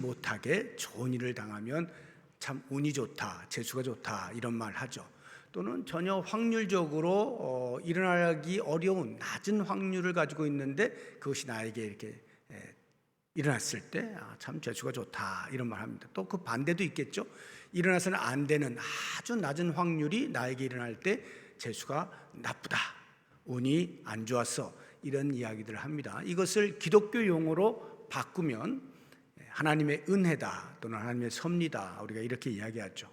못하게 좋은 일을 당하면 참 운이 좋다, 재수가 좋다 이런 말 하죠. 또는 전혀 확률적으로 일어나기 어려운 낮은 확률을 가지고 있는데 그것이 나에게 이렇게 일어났을 때 참 재수가 좋다 이런 말 합니다. 또 그 반대도 있겠죠. 일어나서는 안 되는 아주 낮은 확률이 나에게 일어날 때 재수가 나쁘다, 운이 안 좋았어 이런 이야기들을 합니다. 이것을 기독교 용어로 바꾸면 하나님의 은혜다 또는 하나님의 섭리다 우리가 이렇게 이야기하죠.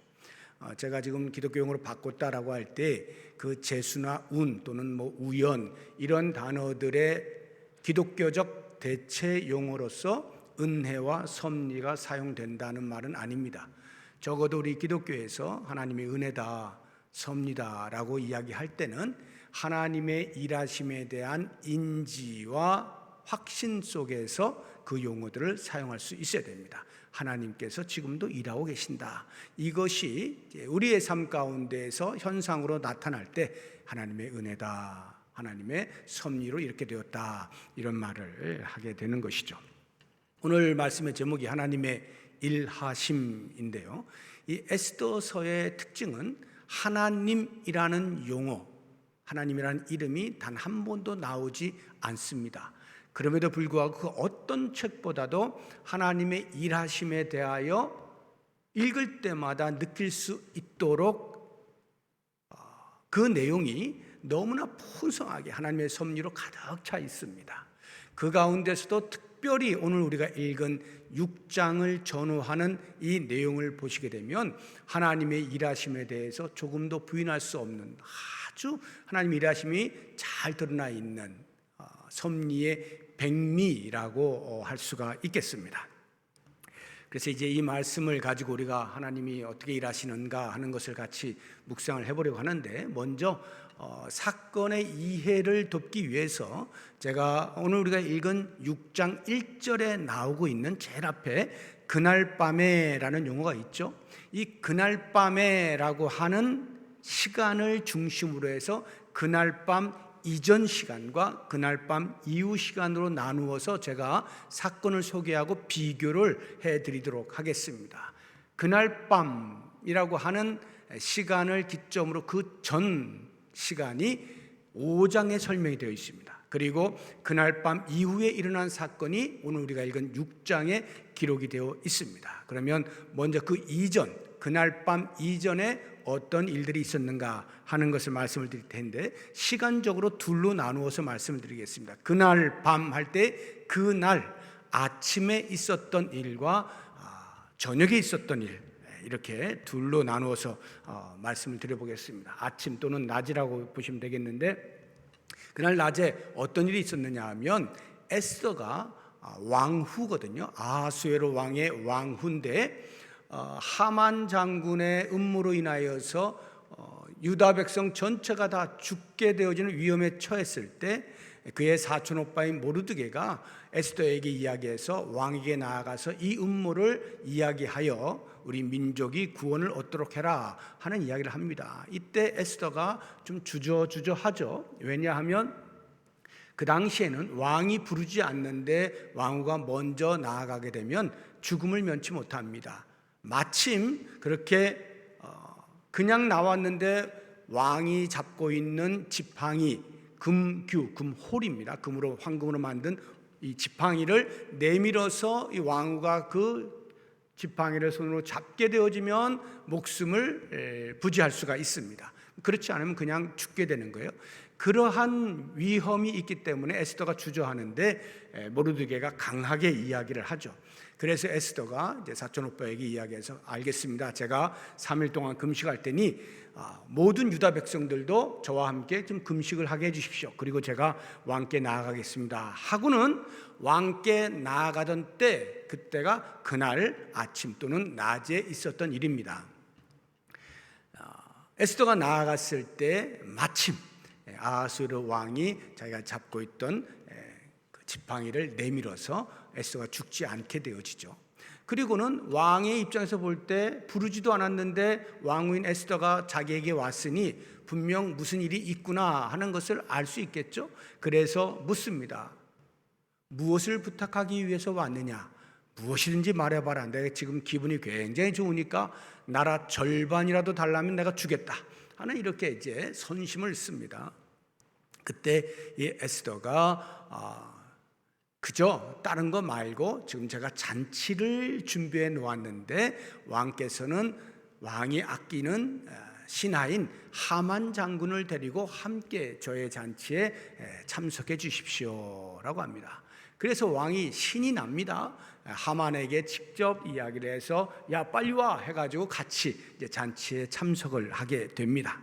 제가 지금 기독교 용어로 바꿨다라고 할 때 그 재수나 운 또는 뭐 우연 이런 단어들의 기독교적 대체 용어로서 은혜와 섭리가 사용된다는 말은 아닙니다. 적어도 우리 기독교에서 하나님의 은혜다, 섭리다라고 이야기할 때는 하나님의 일하심에 대한 인지와 확신 속에서 그 용어들을 사용할 수 있어야 됩니다. 하나님께서 지금도 일하고 계신다. 이것이 우리의 삶 가운데에서 현상으로 나타날 때 하나님의 은혜다, 하나님의 섭리로 이렇게 되었다 이런 말을 하게 되는 것이죠. 오늘 말씀의 제목이 하나님의 일하심인데요. 이 에스더서의 특징은 하나님이라는 용어, 하나님이라는 이름이 단 한 번도 나오지 않습니다. 그럼에도 불구하고 그 어떤 책보다도 하나님의 일하심에 대하여 읽을 때마다 느낄 수 있도록 그 내용이 너무나 풍성하게 하나님의 섭리로 가득 차 있습니다. 그 가운데서도 특별히 오늘 우리가 읽은 6장을 전후하는 이 내용을 보시게 되면 하나님의 일하심에 대해서 조금도 부인할 수 없는 아주 하나님의 일하심이 잘 드러나 있는 섭리의 백미라고 할 수가 있겠습니다. 그래서 이제 이 말씀을 가지고 우리가 하나님이 어떻게 일하시는가 하는 것을 같이 묵상을 해보려고 하는데, 먼저 사건의 이해를 돕기 위해서 제가 오늘 우리가 읽은 6장 1절에 나오고 있는 제일 앞에 그날 밤에라는 용어가 있죠. 이 그날 밤에라고 하는 시간을 중심으로 해서 그날 밤 이전 시간과 그날 밤 이후 시간으로 나누어서 제가 사건을 소개하고 비교를 해드리도록 하겠습니다. 그날 밤이라고 하는 시간을 기점으로 그 전 시간이 5장에 설명이 되어 있습니다. 그리고 그날 밤 이후에 일어난 사건이 오늘 우리가 읽은 6장에 기록이 되어 있습니다. 그러면 먼저 그 이전, 그날 밤 이전에 어떤 일들이 있었는가 하는 것을 말씀을 드릴 텐데, 시간적으로 둘로 나누어서 말씀을 드리겠습니다. 그날 밤 할 때 그날 아침에 있었던 일과 저녁에 있었던 일, 이렇게 둘로 나누어서 말씀을 드려보겠습니다. 아침 또는 낮이라고 보시면 되겠는데, 그날 낮에 어떤 일이 있었느냐 하면 에스더가 왕후거든요. 아하수에로 왕의 왕후인데 하만 장군의 음모로 인하여서 유다 백성 전체가 다 죽게 되어지는 위험에 처했을 때 그의 사촌 오빠인 모르드게가 에스더에게 이야기해서 왕에게 나아가서 이 음모를 이야기하여 우리 민족이 구원을 얻도록 해라 하는 이야기를 합니다. 이때 에스더가 좀 주저하죠. 왜냐하면 그 당시에는 왕이 부르지 않는데 왕후가 먼저 나아가게 되면 죽음을 면치 못합니다. 마침 그렇게 그냥 나왔는데 왕이 잡고 있는 지팡이, 금홀입니다. 금으로 황금으로 만든 이 지팡이를 내밀어서 이 왕후가 그 지팡이를 손으로 잡게 되어지면 목숨을 부지할 수가 있습니다. 그렇지 않으면 그냥 죽게 되는 거예요. 그러한 위험이 있기 때문에 에스더가 주저하는데 모르드게가 강하게 이야기를 하죠. 그래서 에스더가 이제 사촌 오빠에게 이야기해서, 알겠습니다, 제가 3일 동안 금식할 테니 모든 유다 백성들도 저와 함께 좀 금식을 하게 해주십시오. 그리고 제가 왕께 나아가겠습니다 하고는 왕께 나아가던 때, 그때가 그날 아침 또는 낮에 있었던 일입니다. 에스더가 나아갔을 때 마침 아하수에로 왕이 자기가 잡고 있던 그 지팡이를 내밀어서 에스더가 죽지 않게 되어지죠. 그리고는 왕의 입장에서 볼 때 부르지도 않았는데 왕후인 에스더가 자기에게 왔으니 분명 무슨 일이 있구나 하는 것을 알 수 있겠죠. 그래서 묻습니다. 무엇을 부탁하기 위해서 왔느냐? 무엇이든지 말해봐라. 내가 지금 기분이 굉장히 좋으니까 나라 절반이라도 달라면 내가 주겠다 하는 이렇게 이제 선심을 씁니다. 그때 이 에스더가 그저 다른 거 말고 지금 제가 잔치를 준비해 놓았는데 왕께서는 왕이 아끼는 신하인 하만 장군을 데리고 함께 저의 잔치에 참석해 주십시오 라고 합니다. 그래서 왕이 신이 납니다. 하만에게 직접 이야기를 해서 야 빨리 와 해가지고 같이 이제 잔치에 참석을 하게 됩니다.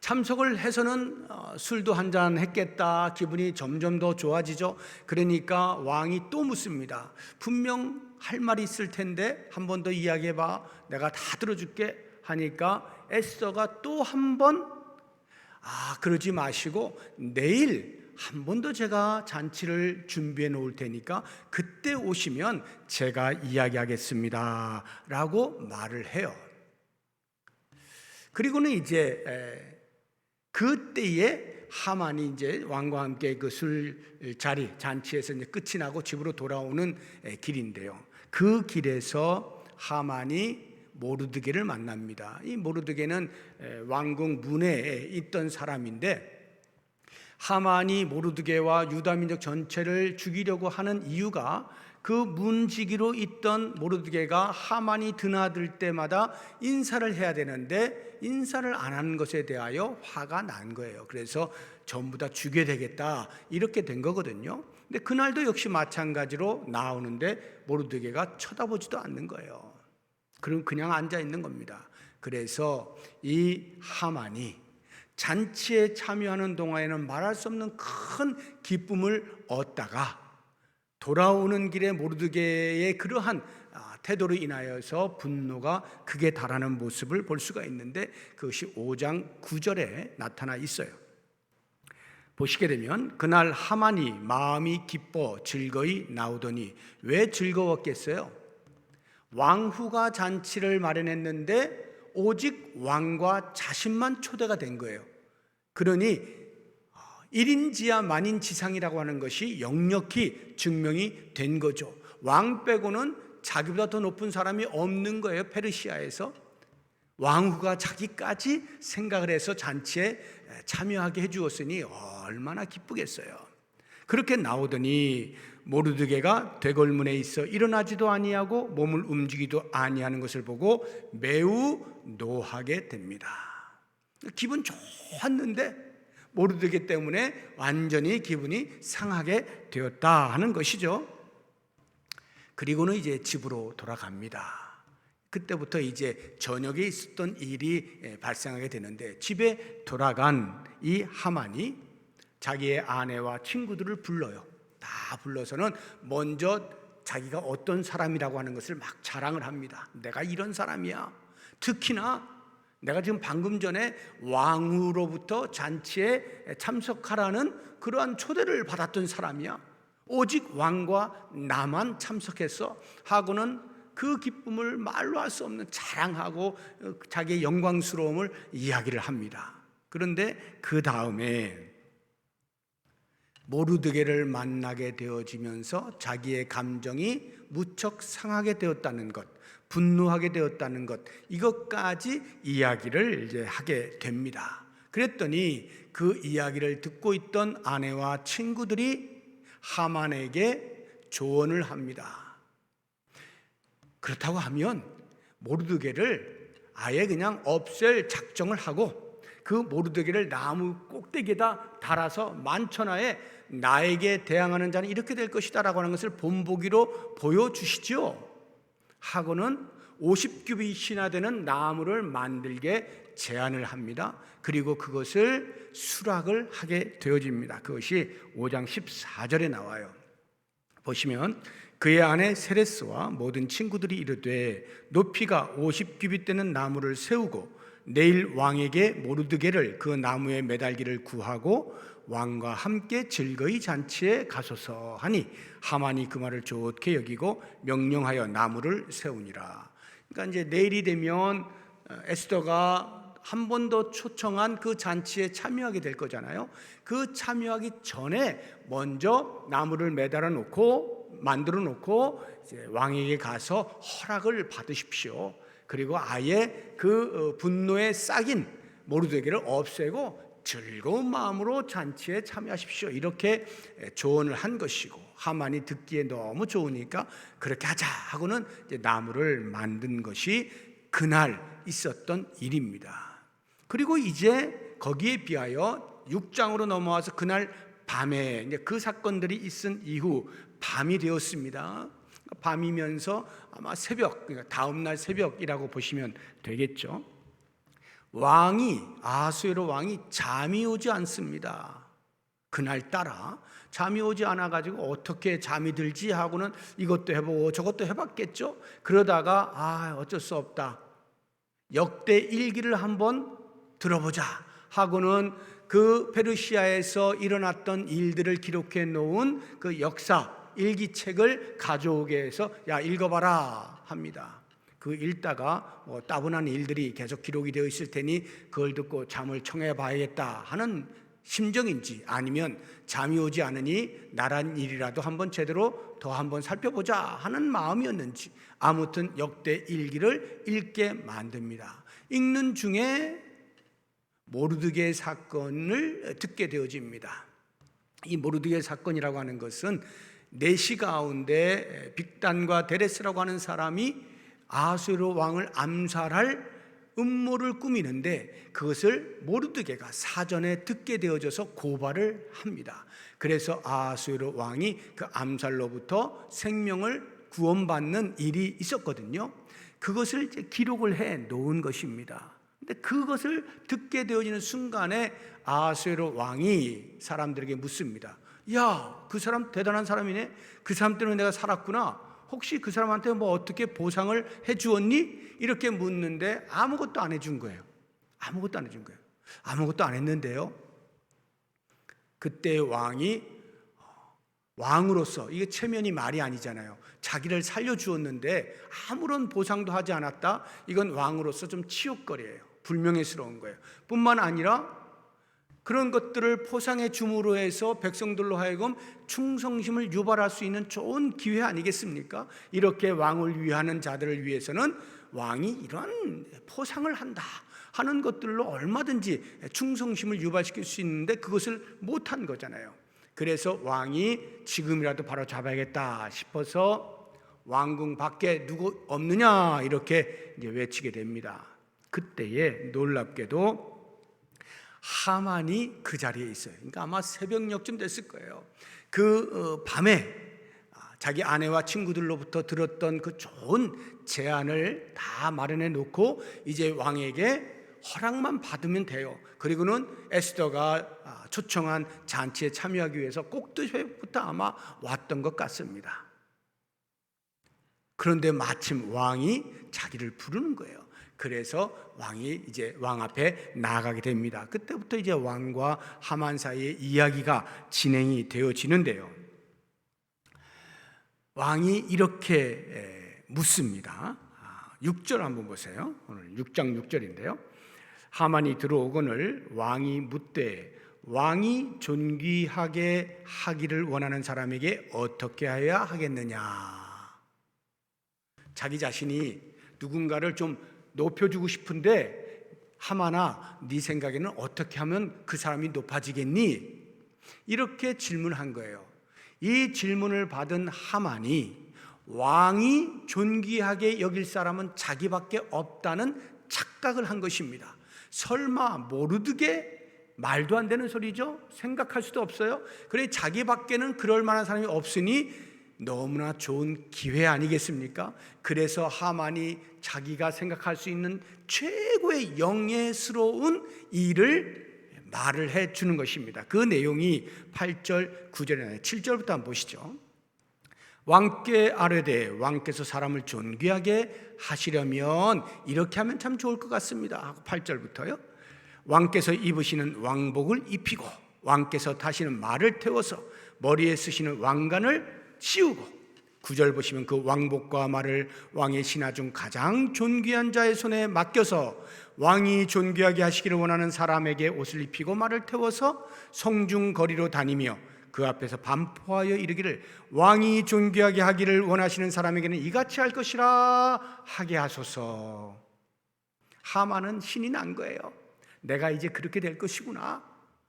참석을 해서는 술도 한잔 했겠다. 기분이 점점 더 좋아지죠. 그러니까 왕이 또 묻습니다. 분명 할 말이 있을 텐데 한 번 더 이야기해봐. 내가 다 들어줄게 하니까 에스더가 또 한 번 그러지 마시고 내일 한 번 더 제가 잔치를 준비해 놓을 테니까 그때 오시면 제가 이야기하겠습니다 라고 말을 해요. 그리고는 이제 그때에 하만이 이제 왕과 함께 그 술자리 잔치에서 이제 끝이 나고 집으로 돌아오는 길인데요. 그 길에서 하만이 모르드게를 만납니다. 이 모르드게는 왕궁 문에 있던 사람인데 하만이 모르드게와 유다 민족 전체를 죽이려고 하는 이유가 그 문지기로 있던 모르드게가 하만이 드나들 때마다 인사를 해야 되는데 인사를 안 하는 것에 대하여 화가 난 거예요. 그래서 전부 다 죽여야 되겠다 이렇게 된 거거든요. 근데 그날도 역시 마찬가지로 나오는데 모르드게가 쳐다보지도 않는 거예요. 그럼 그냥 앉아 있는 겁니다. 그래서 이 하만이 잔치에 참여하는 동안에는 말할 수 없는 큰 기쁨을 얻다가 돌아오는 길에 모르드게의 그러한 태도로 인하여서 분노가 극에 달하는 모습을 볼 수가 있는데 그것이 5장 9절에 나타나 있어요. 보시게 되면 그날 하만이 마음이 기뻐 즐거이 나오더니 왜 즐거웠겠어요? 왕후가 잔치를 마련했는데 오직 왕과 자신만 초대가 된 거예요. 그러니 1인지하 만인지상이라고 하는 것이 역력히 증명이 된 거죠. 왕 빼고는 자기보다 더 높은 사람이 없는 거예요. 페르시아에서 왕후가 자기까지 생각을 해서 잔치에 참여하게 해주었으니 얼마나 기쁘겠어요. 그렇게 나오더니 모르드게가 되걸문에 있어 일어나지도 아니하고 몸을 움직이도 아니하는 것을 보고 매우 노하게 됩니다. 기분 좋았는데 모르드게 때문에 완전히 기분이 상하게 되었다 하는 것이죠. 그리고는 이제 집으로 돌아갑니다. 그때부터 이제 저녁에 있었던 일이 발생하게 되는데 집에 돌아간 이 하만이 자기의 아내와 친구들을 불러요. 다 불러서는 먼저 자기가 어떤 사람이라고 하는 것을 막 자랑을 합니다. 내가 이런 사람이야. 특히나 내가 지금 방금 전에 왕후로부터 잔치에 참석하라는 그러한 초대를 받았던 사람이야. 오직 왕과 나만 참석했어 하고는 그 기쁨을 말로 할 수 없는 자랑하고 자기의 영광스러움을 이야기를 합니다. 그런데 그 다음에 모르드게를 만나게 되어지면서 자기의 감정이 무척 상하게 되었다는 것, 분노하게 되었다는 것, 이것까지 이야기를 이제 하게 됩니다. 그랬더니 그 이야기를 듣고 있던 아내와 친구들이 하만에게 조언을 합니다. 그렇다고 하면 모르드게를 아예 그냥 없앨 작정을 하고 그 모르드게를 나무 꼭대기에다 달아서 만천하에 나에게 대항하는 자는 이렇게 될 것이다 라고 하는 것을 본보기로 보여주시죠 하고는 50규빗이나 되는 나무를 만들게 제안을 합니다. 그리고 그것을 수락을 하게 되어집니다. 그것이 5장 14절에 나와요. 보시면 그의 아내 세레스와 모든 친구들이 이르되 높이가 50규빗 되는 나무를 세우고 내일 왕에게 모르드게를 그 나무에 매달기를 구하고 왕과 함께 즐거이 잔치에 가소서 하니 하만이 그 말을 좋게 여기고 명령하여 나무를 세우니라. 그러니까 이제 내일이 되면 에스더가 한 번 더 초청한 그 잔치에 참여하게 될 거잖아요. 그 참여하기 전에 먼저 나무를 매달아 놓고 만들어 놓고 이제 왕에게 가서 허락을 받으십시오. 그리고 아예 그 분노에 싹인 모르드게를 없애고 즐거운 마음으로 잔치에 참여하십시오. 이렇게 조언을 한 것이고, 하만이 듣기에 너무 좋으니까 그렇게 하자 하고는 이제 나무를 만든 것이 그날 있었던 일입니다. 그리고 이제 거기에 비하여 6장으로 넘어와서 그날 밤에 이제 그 사건들이 있은 이후 밤이 되었습니다. 밤이면서 아마 새벽, 그러니까 다음날 새벽이라고 보시면 되겠죠. 아하수에로 왕이 잠이 오지 않습니다. 그날따라 잠이 오지 않아가지고 어떻게 잠이 들지 하고는 이것도 해보고 저것도 해봤겠죠. 그러다가 어쩔 수 없다, 역대 일기를 한번 들어보자 하고는 그 페르시아에서 일어났던 일들을 기록해 놓은 그 역사 일기책을 가져오게 해서 야, 읽어봐라 합니다. 그 읽다가 따분한 일들이 계속 기록이 되어 있을 테니 그걸 듣고 잠을 청해 봐야겠다 하는 심정인지, 아니면 잠이 오지 않으니 나란 일이라도 한번 제대로 더 한번 살펴보자 하는 마음이었는지, 아무튼 역대 일기를 읽게 만듭니다. 읽는 중에 모르드게 사건을 듣게 되어집니다. 이 모르드게 사건이라고 하는 것은 내시 가운데 빅단과 데레스라고 하는 사람이 아하수에로 왕을 암살할 음모를 꾸미는데, 그것을 모르드게가 사전에 듣게 되어져서 고발을 합니다. 그래서 아하수에로 왕이 그 암살로부터 생명을 구원받는 일이 있었거든요. 그것을 이제 기록을 해 놓은 것입니다. 근데 그것을 듣게 되어지는 순간에 아하수에로 왕이 사람들에게 묻습니다. 야, 그 사람 대단한 사람이네. 그 사람 때문에 내가 살았구나. 혹시 그 사람한테 뭐 어떻게 보상을 해 주었니? 이렇게 묻는데 아무것도 안 해준 거예요. 아무것도 안 해준 거예요. 아무것도 안 했는데요, 그때 왕이 왕으로서, 이게 체면이 말이 아니잖아요. 자기를 살려주었는데 아무런 보상도 하지 않았다. 이건 왕으로서 좀 치욕거리예요. 불명예스러운 거예요. 뿐만 아니라 그런 것들을 포상해 줌으로 해서 백성들로 하여금 충성심을 유발할 수 있는 좋은 기회 아니겠습니까? 이렇게 왕을 위하는 자들을 위해서는 왕이 이런 포상을 한다 하는 것들로 얼마든지 충성심을 유발시킬 수 있는데 그것을 못한 거잖아요. 그래서 왕이 지금이라도 바로 잡아야겠다 싶어서 왕궁 밖에 누구 없느냐 이렇게 이제 외치게 됩니다. 그때에 놀랍게도 하만이 그 자리에 있어요. 그러니까 아마 새벽녘쯤 됐을 거예요. 그 밤에 자기 아내와 친구들로부터 들었던 그 좋은 제안을 다 마련해 놓고 이제 왕에게 허락만 받으면 돼요. 그리고는 에스더가 초청한 잔치에 참여하기 위해서 꼭두새부터 아마 왔던 것 같습니다. 그런데 마침 왕이 자기를 부르는 거예요. 그래서 왕이 이제 왕 앞에 나가게 됩니다. 그때부터 이제 왕과 하만 사이의 이야기가 진행이 되어지는데요, 왕이 이렇게 묻습니다. 6절 한번 보세요. 오늘 6장 6절인데요. 하만이 들어오거늘 왕이 묻되 왕이 존귀하게 하기를 원하는 사람에게 어떻게 해야 하겠느냐. 자기 자신이 누군가를 좀 높여주고 싶은데, 하만아, 네 생각에는 어떻게 하면 그 사람이 높아지겠니? 이렇게 질문한 거예요. 이 질문을 받은 하만이 왕이 존귀하게 여길 사람은 자기밖에 없다는 착각을 한 것입니다. 설마 모르드게? 말도 안 되는 소리죠. 생각할 수도 없어요. 그래, 자기밖에는 그럴 만한 사람이 없으니 너무나 좋은 기회 아니겠습니까? 그래서 하만이 자기가 생각할 수 있는 최고의 영예스러운 일을 말을 해 주는 것입니다. 그 내용이 8절, 9절에 7절부터 한번 보시죠. 왕께 아뢰되 왕께서 사람을 존귀하게 하시려면 이렇게 하면 참 좋을 것 같습니다 하고 8절부터요. 왕께서 입으시는 왕복을 입히고 왕께서 타시는 말을 태워서 머리에 쓰시는 왕관을 씌우고, 9절 보시면 그 왕복과 말을 왕의 신하 중 가장 존귀한 자의 손에 맡겨서 왕이 존귀하게 하시기를 원하는 사람에게 옷을 입히고 말을 태워서 성중 거리로 다니며 그 앞에서 반포하여 이르기를 왕이 존귀하게 하기를 원하시는 사람에게는 이같이 할 것이라 하게 하소서. 하만은 신이 난 거예요. 내가 이제 그렇게 될 것이구나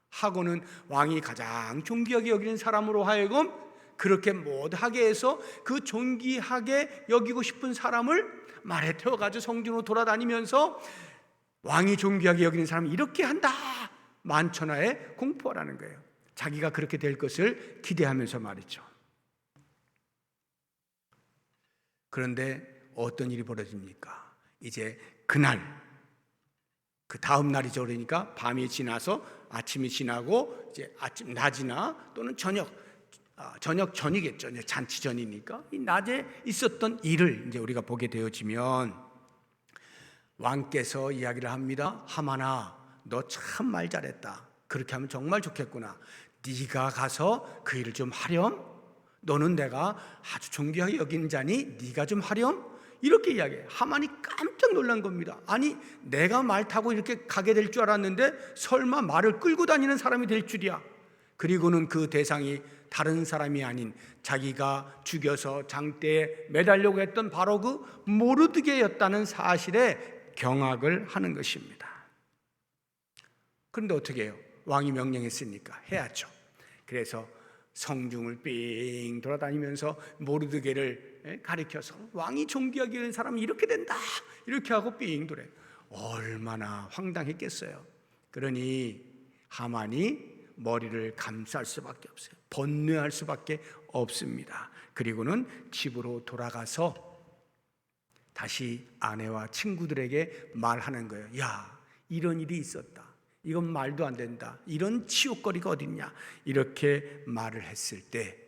하고는 왕이 가장 존귀하게 여기는 사람으로 하여금 그렇게 못하게 해서 그 존귀하게 여기고 싶은 사람을 말에 태워가지고 성중으로 돌아다니면서 왕이 존귀하게 여기는 사람이 이렇게 한다 만천하에 공포하라는 거예요. 자기가 그렇게 될 것을 기대하면서 말이죠. 그런데 어떤 일이 벌어집니까? 이제 그날, 그 다음 날이죠. 그러니까 밤이 지나서 아침이 지나고 이제 아침 낮이나 또는 저녁 전이겠죠. 이제 잔치 전이니까 이 낮에 있었던 일을 이제 우리가 보게 되어지면 왕께서 이야기를 합니다. 하만아, 너 참 말 잘했다. 그렇게 하면 정말 좋겠구나. 네가 가서 그 일을 좀 하렴. 너는 내가 아주 존귀하게 여기는 자니 네가 좀 하렴. 이렇게 이야기해요. 하만이 깜짝 놀란 겁니다. 아니, 내가 말 타고 이렇게 가게 될 줄 알았는데 설마 말을 끌고 다니는 사람이 될 줄이야. 그리고는 그 대상이 다른 사람이 아닌 자기가 죽여서 장대에 매달려고 했던 바로 그 모르드게였다는 사실에 경악을 하는 것입니다. 그런데 어떻게 해요? 왕이 명령했으니까 해야죠. 그래서 성중을 삥 돌아다니면서 모르드게를 가리켜서 왕이 존귀하게 된 사람이 이렇게 된다 이렇게 하고 삥 돌아요. 얼마나 황당했겠어요. 그러니 하만이 머리를 감쌀 수밖에 없어요. 번뇌할 수밖에 없습니다. 그리고는 집으로 돌아가서 다시 아내와 친구들에게 말하는 거예요. 야, 이런 일이 있었다. 이건 말도 안 된다. 이런 치욕거리가 어딨냐. 이렇게 말을 했을 때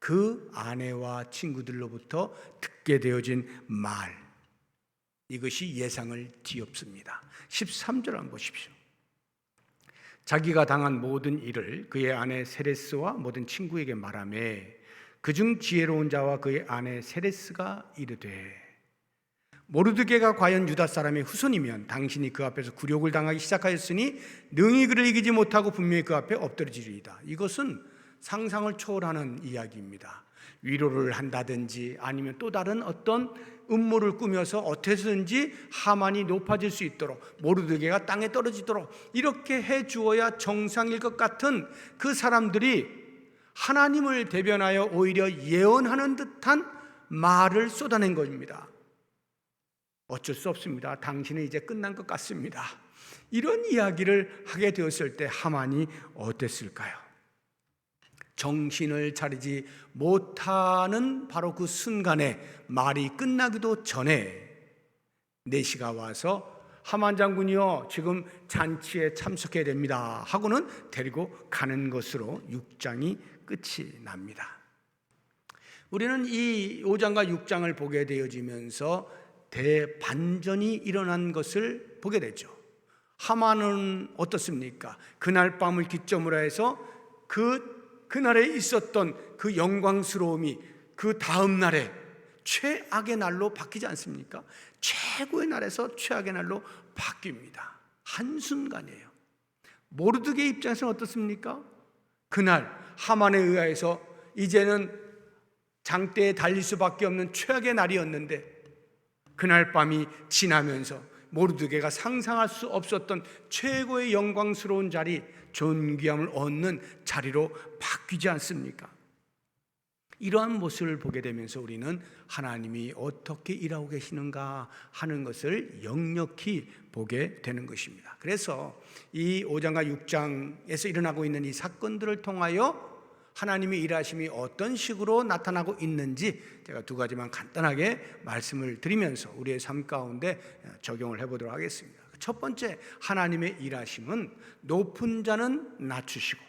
그 아내와 친구들로부터 듣게 되어진 말, 이것이 예상을 뒤엎습니다. 13절 한번 보십시오. 자기가 당한 모든 일을 그의 아내 세레스와 모든 친구에게 말하며 그중 지혜로운 자와 그의 아내 세레스가 이르되 모르드게가 과연 유다 사람의 후손이면 당신이 그 앞에서 굴욕을 당하기 시작하였으니 능히 그를 이기지 못하고 분명히 그 앞에 엎드러지리이다. 이것은 상상을 초월하는 이야기입니다. 위로를 한다든지 아니면 또 다른 어떤 음모를 꾸며서 어떻게든지 하만이 높아질 수 있도록 모르드게가 땅에 떨어지도록 이렇게 해주어야 정상일 것 같은 그 사람들이 하나님을 대변하여 오히려 예언하는 듯한 말을 쏟아낸 겁니다. 어쩔 수 없습니다. 당신은 이제 끝난 것 같습니다. 이런 이야기를 하게 되었을 때 하만이 어땠을까요? 정신을 차리지 못하는 바로 그 순간에 말이 끝나기도 전에 내시가 와서 하만 장군이요, 지금 잔치에 참석해야 됩니다 하고는 데리고 가는 것으로 6장이 끝이 납니다. 우리는 이 5장과 6장을 보게 되어지면서 대반전이 일어난 것을 보게 되죠. 하만은 어떻습니까? 그날 밤을 기점으로 해서 그날에 있었던 그 영광스러움이 그 다음 날에 최악의 날로 바뀌지 않습니까? 최고의 날에서 최악의 날로 바뀝니다. 한순간이에요. 모르드게 입장에서는 어떻습니까? 그날 하만에 의해서 이제는 장대에 달릴 수밖에 없는 최악의 날이었는데 그날 밤이 지나면서 모르드게가 상상할 수 없었던 최고의 영광스러운 자리, 존귀함을 얻는 자리로 바뀌지 않습니까? 이러한 모습을 보게 되면서 우리는 하나님이 어떻게 일하고 계시는가 하는 것을 역력히 보게 되는 것입니다. 그래서 이 5장과 6장에서 일어나고 있는 이 사건들을 통하여 하나님의 일하심이 어떤 식으로 나타나고 있는지 제가 두 가지만 간단하게 말씀을 드리면서 우리의 삶 가운데 적용을 해보도록 하겠습니다. 첫 번째, 하나님의 일하심은 높은 자는 낮추시고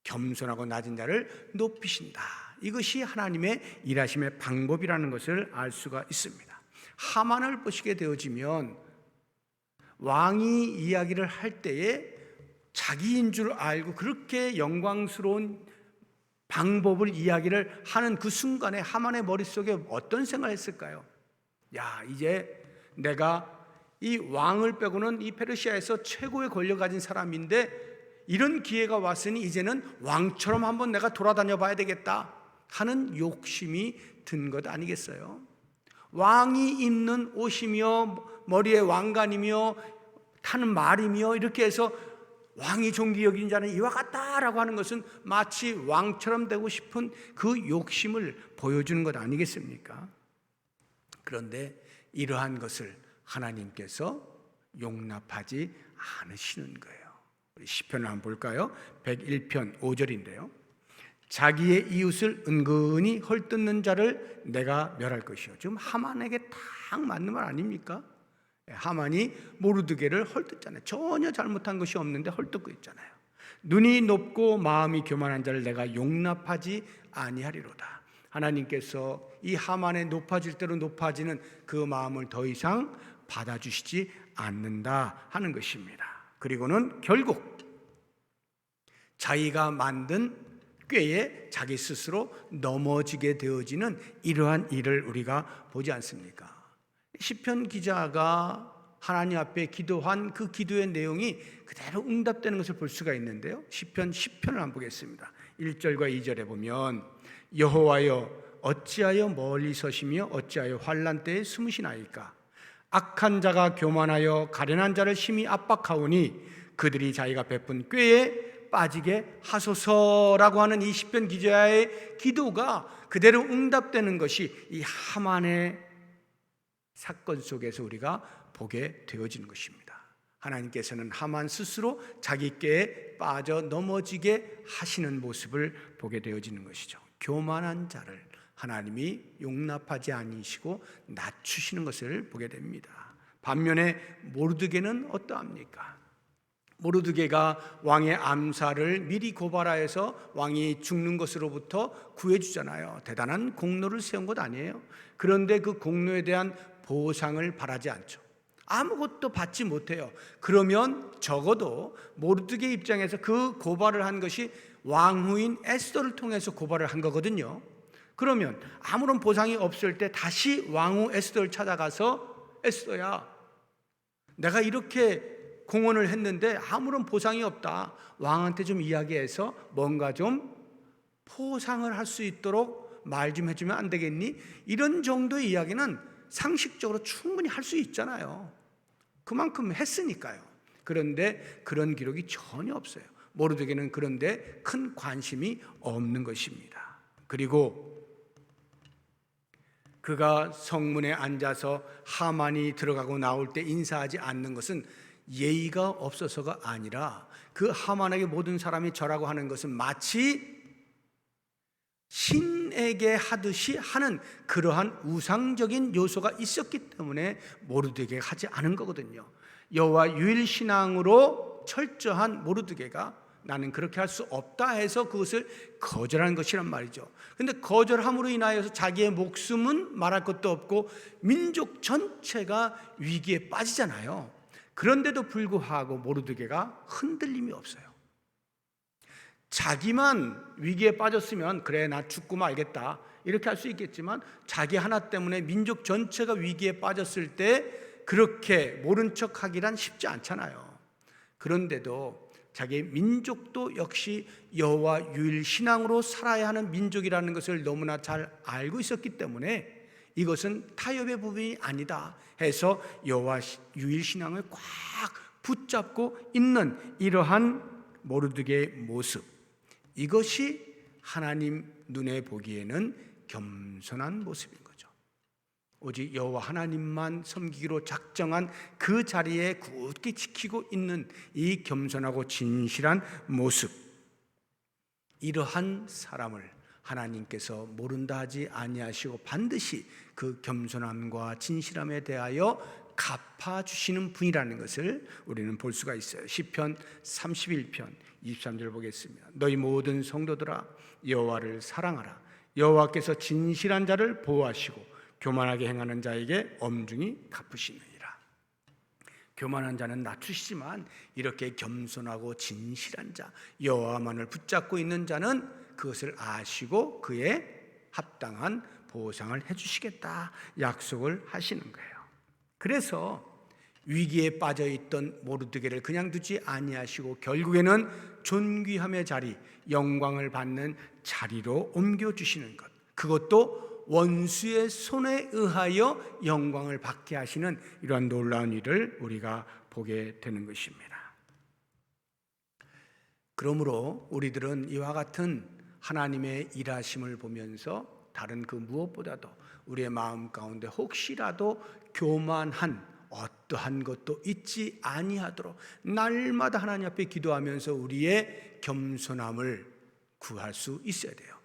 겸손하고 낮은 자를 높이신다. 이것이 하나님의 일하심의 방법이라는 것을 알 수가 있습니다. 하만을 보시게 되어지면 왕이 이야기를 할 때에 자기인 줄 알고 그렇게 영광스러운 방법을 이야기를 하는 그 순간에 하만의 머릿속에 어떤 생각을 했을까요? 야, 이제 내가 이 왕을 빼고는 이 페르시아에서 최고의 권력 가진 사람인데 이런 기회가 왔으니 이제는 왕처럼 한번 내가 돌아다녀 봐야 되겠다 하는 욕심이 든 것 아니겠어요? 왕이 입는 옷이며 머리에 왕관이며 타는 말이며 이렇게 해서 왕이 존귀 여긴 자는 이와 같다라고 하는 것은 마치 왕처럼 되고 싶은 그 욕심을 보여주는 것 아니겠습니까? 그런데 이러한 것을 하나님께서 용납하지 않으시는 거예요. 우리 시편을 한번 볼까요? 101편 5절인데요. 자기의 이웃을 은근히 헐뜯는 자를 내가 멸할 것이요. 지금 하만에게 딱 맞는 말 아닙니까? 하만이 모르드게를 헐뜯잖아요. 전혀 잘못한 것이 없는데 헐뜯고 있잖아요. 눈이 높고 마음이 교만한 자를 내가 용납하지 아니하리로다. 하나님께서 이 하만의 높아질 대로 높아지는 그 마음을 더 이상 받아주시지 않는다 하는 것입니다. 그리고는 결국 자기가 만든 꾀에 자기 스스로 넘어지게 되어지는 이러한 일을 우리가 보지 않습니까? 시편 기자가 하나님 앞에 기도한 그 기도의 내용이 그대로 응답되는 것을 볼 수가 있는데요. 시편 10편을 한번 보겠습니다. 1절과 2절에 보면 여호와여 어찌하여 멀리 서시며 어찌하여 환난 때에 숨으시나이까? 악한 자가 교만하여 가련한 자를 심히 압박하오니 그들이 자기가 베푼 꾀에 빠지게 하소서라고 하는 이 시편 기자의 기도가 그대로 응답되는 것이 이 하만의 사건 속에서 우리가 보게 되어지는 것입니다. 하나님께서는 하만 스스로 자기 꾀에 빠져 넘어지게 하시는 모습을 보게 되어지는 것이죠. 교만한 자를 하나님이 용납하지 아니시고 낮추시는 것을 보게 됩니다. 반면에 모르드게는 어떠합니까? 모르드게가 왕의 암살을 미리 고발하여서 왕이 죽는 것으로부터 구해주잖아요. 대단한 공로를 세운 것 아니에요. 그런데 그 공로에 대한 보상을 바라지 않죠. 아무것도 받지 못해요. 그러면 적어도 모르드게 입장에서 그 고발을 한 것이 왕후인 에스더를 통해서 고발을 한 거거든요. 그러면 아무런 보상이 없을 때 다시 왕후 에스더를 찾아가서 에스더야, 내가 이렇게 공헌을 했는데 아무런 보상이 없다. 왕한테 좀 이야기해서 뭔가 좀 포상을 할 수 있도록 말 좀 해주면 안 되겠니? 이런 정도의 이야기는 상식적으로 충분히 할 수 있잖아요. 그만큼 했으니까요. 그런데 그런 기록이 전혀 없어요. 모르드게는 그런데 큰 관심이 없는 것입니다. 그리고 그가 성문에 앉아서 하만이 들어가고 나올 때 인사하지 않는 것은 예의가 없어서가 아니라 그 하만에게 모든 사람이 절하고 하는 것은 마치 신에게 하듯이 하는 그러한 우상적인 요소가 있었기 때문에 모르드게가 하지 않은 거거든요. 여호와 유일 신앙으로 철저한 모르드게가 나는 그렇게 할 수 없다 해서 그것을 거절한 것이란 말이죠. 그런데 거절함으로 인하여서 자기의 목숨은 말할 것도 없고 민족 전체가 위기에 빠지잖아요. 그런데도 불구하고 모르드게가 흔들림이 없어요. 자기만 위기에 빠졌으면 그래 나 죽고 말겠다 이렇게 할 수 있겠지만 자기 하나 때문에 민족 전체가 위기에 빠졌을 때 그렇게 모른 척하기란 쉽지 않잖아요. 그런데도 자기 민족도 역시 여호와 유일 신앙으로 살아야 하는 민족이라는 것을 너무나 잘 알고 있었기 때문에 이것은 타협의 부분이 아니다 해서 여호와 유일 신앙을 꽉 붙잡고 있는 이러한 모르드게의 모습, 이것이 하나님 눈에 보기에는 겸손한 모습인 거죠. 오직 여호와 하나님만 섬기기로 작정한 그 자리에 굳게 지키고 있는 이 겸손하고 진실한 모습, 이러한 사람을 하나님께서 모른다 하지 아니하시고 반드시 그 겸손함과 진실함에 대하여 갚아주시는 분이라는 것을 우리는 볼 수가 있어요. 시편 31편 23절 보겠습니다. 너희 모든 성도들아 여호와를 사랑하라. 여호와께서 진실한 자를 보호하시고 교만하게 행하는 자에게 엄중히 갚으시느니라. 교만한 자는 낮추시지만 이렇게 겸손하고 진실한 자, 여호와만을 붙잡고 있는 자는 그것을 아시고 그에 합당한 보상을 해주시겠다 약속을 하시는 거예요. 그래서 위기에 빠져 있던 모르드게를 그냥 두지 아니하시고 결국에는 존귀함의 자리, 영광을 받는 자리로 옮겨 주시는 것, 그것도 원수의 손에 의하여 영광을 받게 하시는 이러한 놀라운 일을 우리가 보게 되는 것입니다. 그러므로 우리들은 이와 같은 하나님의 일하심을 보면서 다른 그 무엇보다도 우리의 마음 가운데 혹시라도 교만한 어떠한 것도 있지 아니하도록 날마다 하나님 앞에 기도하면서 우리의 겸손함을 구할 수 있어야 돼요.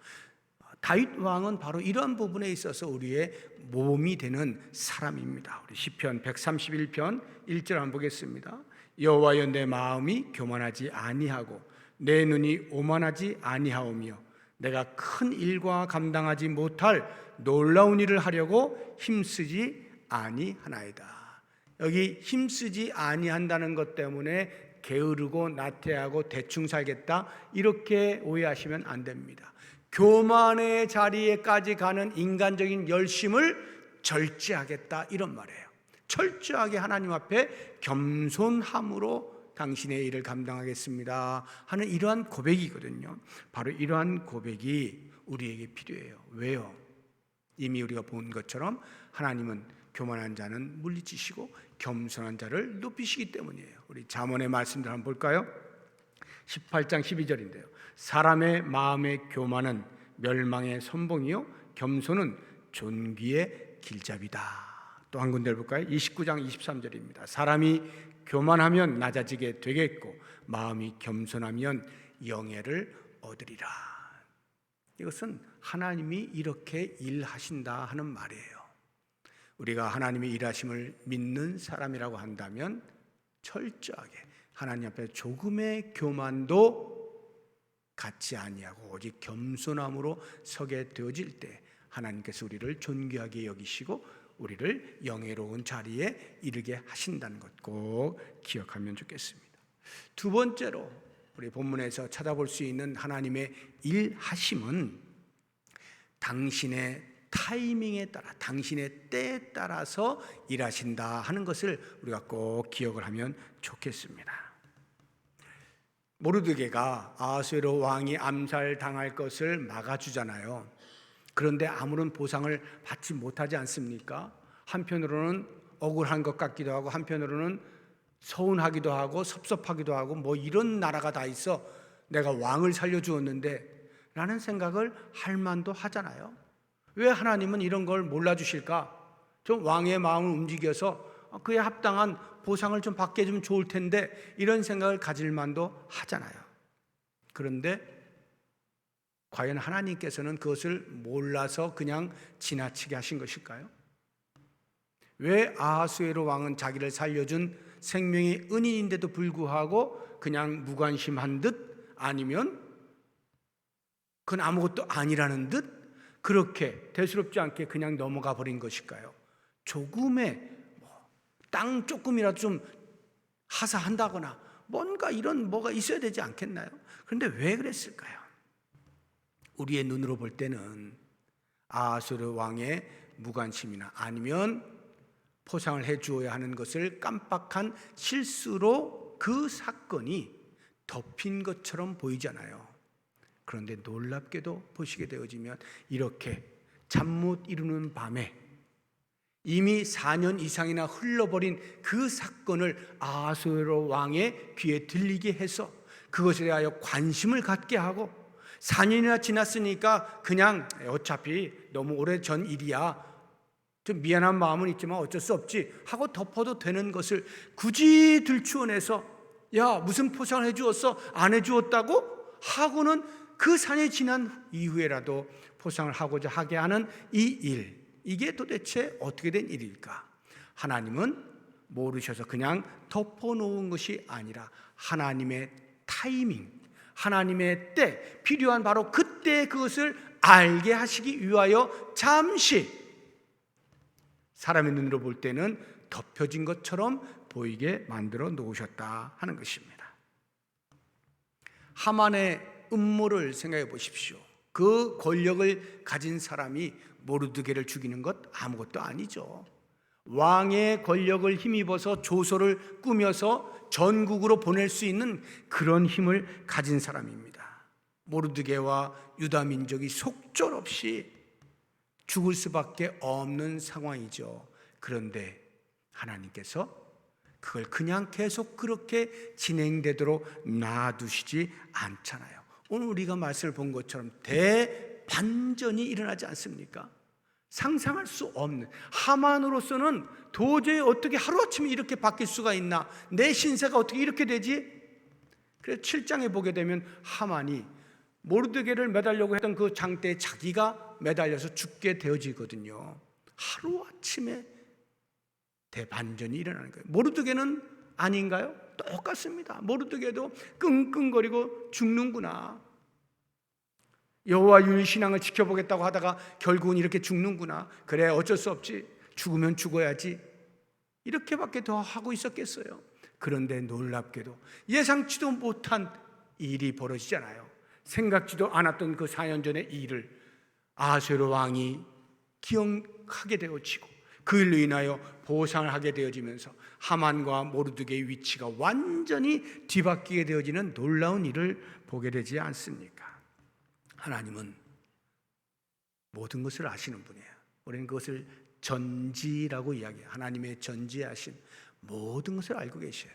다윗 왕은 바로 이러한 부분에 있어서 우리의 몸이 되는 사람입니다. 우리 시편 131편 1절 한번 보겠습니다. 여호와여, 내 마음이 교만하지 아니하고 내 눈이 오만하지 아니하오며 내가 큰 일과 감당하지 못할 놀라운 일을 하려고 힘쓰지 아니하나이다. 여기 힘쓰지 아니한다는 것 때문에 게으르고 나태하고 대충 살겠다 이렇게 오해하시면 안 됩니다. 교만의 자리에까지 가는 인간적인 열심을 절제하겠다 이런 말이에요. 철저하게 하나님 앞에 겸손함으로 당신의 일을 감당하겠습니다 하는 이러한 고백이거든요. 바로 이러한 고백이 우리에게 필요해요. 왜요? 이미 우리가 본 것처럼 하나님은 교만한 자는 물리치시고 겸손한 자를 높이시기 때문이에요. 우리 잠언의 말씀들 한번 볼까요? 18장 12절인데요. 사람의 마음의 교만은 멸망의 선봉이요 겸손은 존귀의 길잡이다. 또 한 군데를 볼까요? 29장 23절입니다. 사람이 교만하면 낮아지게 되겠고 마음이 겸손하면 영예를 얻으리라. 이것은 하나님이 이렇게 일하신다 하는 말이에요. 우리가 하나님의 일하심을 믿는 사람이라고 한다면 철저하게 하나님 앞에 조금의 교만도 갖지 아니하고 오직 겸손함으로 서게 되어질 때 하나님께서 우리를 존귀하게 여기시고 우리를 영예로운 자리에 이르게 하신다는 것 꼭 기억하면 좋겠습니다. 두 번째로 우리 본문에서 찾아볼 수 있는 하나님의 일하심은 당신의 타이밍에 따라 당신의 때에 따라서 일하신다 하는 것을 우리가 꼭 기억을 하면 좋겠습니다. 모르드게가 아하수에로 왕이 암살당할 것을 막아주잖아요. 그런데 아무런 보상을 받지 못하지 않습니까? 한편으로는 억울한 것 같기도 하고 한편으로는 서운하기도 하고 섭섭하기도 하고 뭐 이런 나라가 다 있어 내가 왕을 살려주었는데 라는 생각을 할 만도 하잖아요. 왜 하나님은 이런 걸 몰라주실까? 좀 왕의 마음을 움직여서 그에 합당한 보상을 좀 받게 해주면 좋을 텐데 이런 생각을 가질 만도 하잖아요. 그런데 과연 하나님께서는 그것을 몰라서 그냥 지나치게 하신 것일까요? 왜 아하수에로 왕은 자기를 살려준 생명의 은인인데도 불구하고 그냥 무관심한 듯 아니면 그건 아무것도 아니라는 듯 그렇게 대수롭지 않게 그냥 넘어가 버린 것일까요? 조금의 땅 조금이라도 좀 하사한다거나 뭔가 이런 뭐가 있어야 되지 않겠나요? 그런데 왜 그랬을까요? 우리의 눈으로 볼 때는 아하수에로 왕의 무관심이나 아니면 포상을 해주어야 하는 것을 깜빡한 실수로 그 사건이 덮인 것처럼 보이잖아요. 그런데 놀랍게도 보시게 되어지면 이렇게 잠 못 이루는 밤에 이미 4년 이상이나 흘러버린 그 사건을 아하수에로 왕의 귀에 들리게 해서 그것에 대하여 관심을 갖게 하고 4년이나 지났으니까 그냥 어차피 너무 오래전 일이야 좀 미안한 마음은 있지만 어쩔 수 없지 하고 덮어도 되는 것을 굳이 들추어내서 야 무슨 포상을 해주었어? 안 해주었다고? 하고는 그 4년이 지난 이후에라도 포상을 하고자 하게 하는 이 일, 이게 도대체 어떻게 된 일일까? 하나님은 모르셔서 그냥 덮어놓은 것이 아니라 하나님의 타이밍, 하나님의 때, 필요한 바로 그때 그것을 알게 하시기 위하여 잠시 사람의 눈으로 볼 때는 덮여진 것처럼 보이게 만들어 놓으셨다 하는 것입니다. 하만의 음모를 생각해 보십시오. 그 권력을 가진 사람이 모르드게를 죽이는 것 아무것도 아니죠. 왕의 권력을 힘입어서 조소를 꾸며서 전국으로 보낼 수 있는 그런 힘을 가진 사람입니다. 모르드게와 유다 민족이 속절없이 죽을 수밖에 없는 상황이죠. 그런데 하나님께서 그걸 그냥 계속 그렇게 진행되도록 놔두시지 않잖아요. 오늘 우리가 말씀을 본 것처럼 대반전이 일어나지 않습니까? 상상할 수 없는, 하만으로서는 도저히 어떻게 하루아침에 이렇게 바뀔 수가 있나, 내 신세가 어떻게 이렇게 되지? 그래서 7장에 보게 되면 하만이 모르드게를 매달려고 했던 그 장대에 자기가 매달려서 죽게 되어지거든요. 하루아침에 대반전이 일어나는 거예요. 모르드게는 아닌가요? 똑같습니다. 모르드게도 끙끙거리고 죽는구나, 여호와 유일신앙을 지켜보겠다고 하다가 결국은 이렇게 죽는구나, 그래 어쩔 수 없지, 죽으면 죽어야지, 이렇게밖에 더 하고 있었겠어요. 그런데 놀랍게도 예상치도 못한 일이 벌어지잖아요. 생각지도 않았던 그 4년 전의 일을 아하수에로 왕이 기억하게 되어지고 그 일로 인하여 보상을 하게 되어지면서 하만과 모르드게의 위치가 완전히 뒤바뀌게 되어지는 놀라운 일을 보게 되지 않습니까? 하나님은 모든 것을 아시는 분이에요. 우리는 그것을 전지라고 이야기해요. 하나님의 전지하신 모든 것을 알고 계셔요.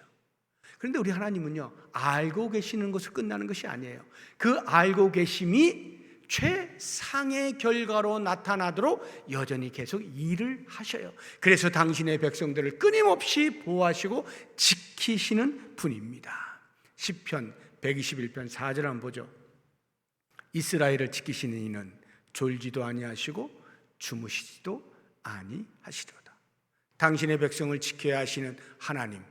그런데 우리 하나님은요, 알고 계시는 것을 끝나는 것이 아니에요. 그 알고 계심이 최상의 결과로 나타나도록 여전히 계속 일을 하셔요. 그래서 당신의 백성들을 끊임없이 보호하시고 지키시는 분입니다. 시편 121편 4절 한번 보죠. 이스라엘을 지키시는 이는 졸지도 아니하시고 주무시지도 아니하시도다. 당신의 백성을 지켜야 하시는 하나님,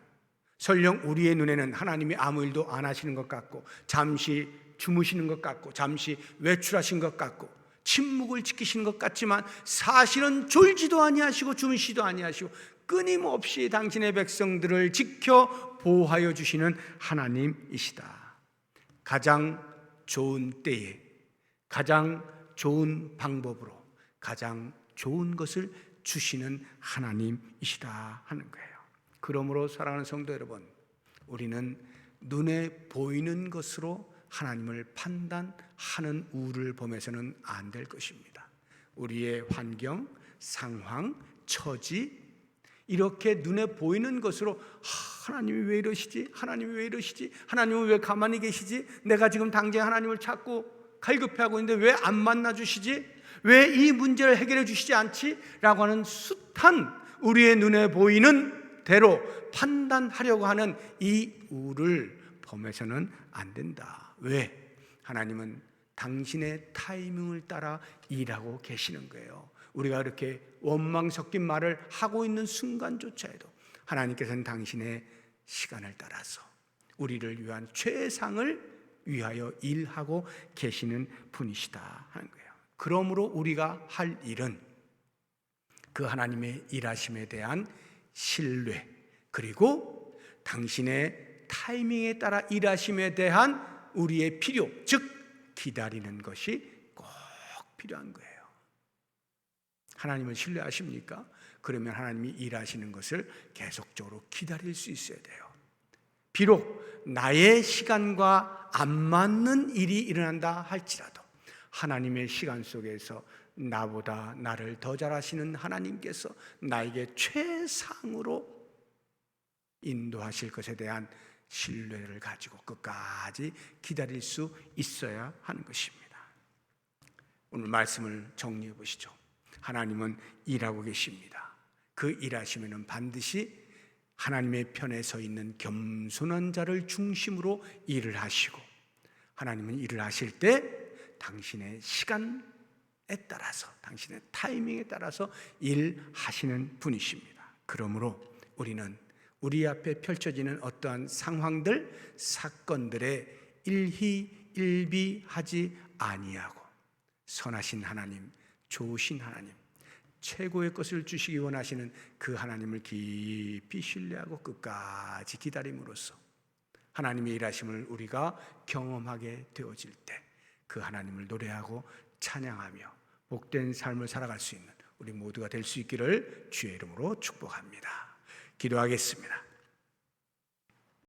설령 우리의 눈에는 하나님이 아무 일도 안 하시는 것 같고 잠시 주무시는 것 같고 잠시 외출하신 것 같고 침묵을 지키시는 것 같지만 사실은 졸지도 아니하시고 주무시지도 아니하시고 끊임없이 당신의 백성들을 지켜 보호하여 주시는 하나님이시다. 가장 좋은 때에 가장 좋은 방법으로 가장 좋은 것을 주시는 하나님이시다 하는 거예요. 그러므로 사랑하는 성도 여러분, 우리는 눈에 보이는 것으로 하나님을 판단하는 우를 범해서는 안 될 것입니다. 우리의 환경, 상황, 처지, 이렇게 눈에 보이는 것으로 하나님이 왜 이러시지? 하나님이 왜 이러시지? 하나님은 왜 가만히 계시지? 내가 지금 당장 하나님을 찾고 갈급해하고 있는데 왜 안 만나주시지? 왜 이 문제를 해결해 주시지 않지? 라고 하는 숱한 우리의 눈에 보이는 대로 판단하려고 하는 이 우를 범해서는 안 된다. 왜? 하나님은 당신의 타이밍을 따라 일하고 계시는 거예요. 우리가 이렇게 원망 섞인 말을 하고 있는 순간조차에도 하나님께서는 당신의 시간을 따라서 우리를 위한 최상을 위하여 일하고 계시는 분이시다 하는 거예요. 그러므로 우리가 할 일은 그 하나님의 일하심에 대한 신뢰, 그리고 당신의 타이밍에 따라 일하심에 대한 우리의 필요, 즉 기다리는 것이 꼭 필요한 거예요. 하나님을 신뢰하십니까? 그러면 하나님이 일하시는 것을 계속적으로 기다릴 수 있어야 돼요. 비록 나의 시간과 안 맞는 일이 일어난다 할지라도 하나님의 시간 속에서 나보다 나를 더 잘하시는 하나님께서 나에게 최상으로 인도하실 것에 대한 신뢰를 가지고 끝까지 기다릴 수 있어야 하는 것입니다. 오늘 말씀을 정리해 보시죠. 하나님은 일하고 계십니다. 그 일하시면은 반드시 하나님의 편에 서 있는 겸손한 자를 중심으로 일을 하시고, 하나님은 일을 하실 때 당신의 시간에 따라서, 당신의 타이밍에 따라서 일하시는 분이십니다. 그러므로 우리는 우리 앞에 펼쳐지는 어떠한 상황들, 사건들에 일희일비하지 아니하고 선하신 하나님, 좋으신 하나님, 최고의 것을 주시기 원하시는 그 하나님을 깊이 신뢰하고 끝까지 기다림으로써 하나님의 일하심을 우리가 경험하게 되어질 때 그 하나님을 노래하고 찬양하며 복된 삶을 살아갈 수 있는 우리 모두가 될 수 있기를 주의 이름으로 축복합니다. 기도하겠습니다.